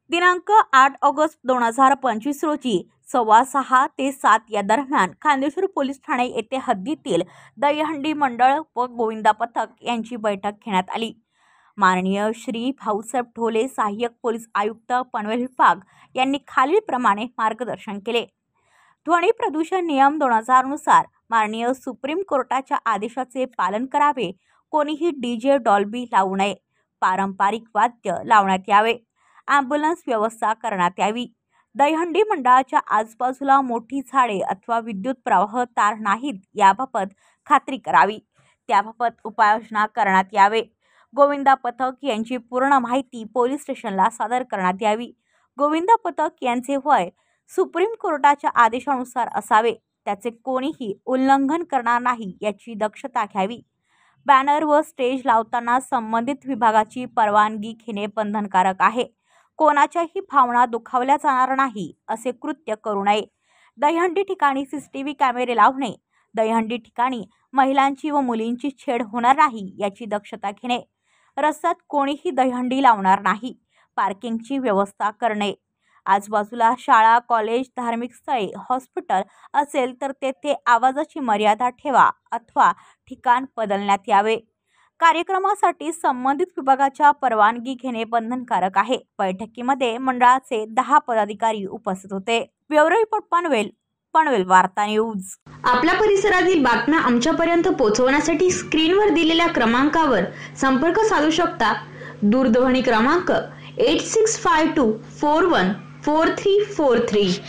दिनांक 8 ऑगस्ट 2025 रोजी 6:15 ते 7 या दरम्यान खांदेश्वर पोलीस ठाणे येथे हद्दीतील दहीहंडी मंडळ व गोविंदा पथक यांची बैठक घेण्यात आली। माननीय श्री भाऊसाहेब ढोले सहाय्यक पोलीस आयुक्त पनवेल विभाग यांनी खालीलप्रमाणे मार्गदर्शन केले। ध्वनी प्रदूषण नियम 2000 नुसार माननीय सुप्रीम कोर्टाच्या आदेशाचे पालन करावे। कोणीही डीजे डॉल्बी लावू नये। पारंपरिक वाद्य लावण्यात यावे। ॲम्ब्युलन्स व्यवस्था करण्यात यावी। दहीहंडी मंडळाच्या आजूबाजूला मोठी झाडे अथवा विद्युत प्रवाह तार नाहीत याबाबत खात्री करावी। त्याबाबत उपाययोजना करण्यात यावे। गोविंदा पथक यांची पूर्ण माहिती पोलीस स्टेशनला सादर करण्यात यावी। गोविंदा पथक यांचे वय सुप्रीम कोर्टाच्या आदेशानुसार असावे। त्याचे कोणीही उल्लंघन करणार नाही याची दक्षता घ्यावी। बॅनर व स्टेज लावताना संबंधित विभागाची परवानगी घेणे बंधनकारक आहे। कोणाच्याही भावना दुखावल्या जाणार नाही असे कृत्य करू नये। दहीहंडी ठिकाणी सीसीटीव्ही कॅमेरे लावणे। दहीहंडी ठिकाणी महिलांची व मुलींची छेड होणार नाही याची दक्षता घेणे। रस्त्यात कोणीही दहीहंडी लावणार नाही। पार्किंगची व्यवस्था करणे। आजूबाजूला शाळा, कॉलेज, धार्मिक स्थळे, हॉस्पिटल असेल तर तेथे आवाजाची मर्यादा ठेवा अथवा ठिकाण बदलण्यात यावे। कार्यक्रमासाठी संबंधित विभागाच्या परवानगी घेणे बंधनकारक आहे। बैठकीमध्ये मंडळाचे 10 पदाधिकारी उपस्थित होते। ब्युरो रिपोर्ट पनवेल वार्ता न्यूज। आपल्या परिसरातील बातम्या आमच्यापर्यंत पोहोचवण्यासाठी स्क्रीनवर दिलेल्या क्रमांकावर संपर्क साधू शकता। दूरध्वनी क्रमांक 8652414343।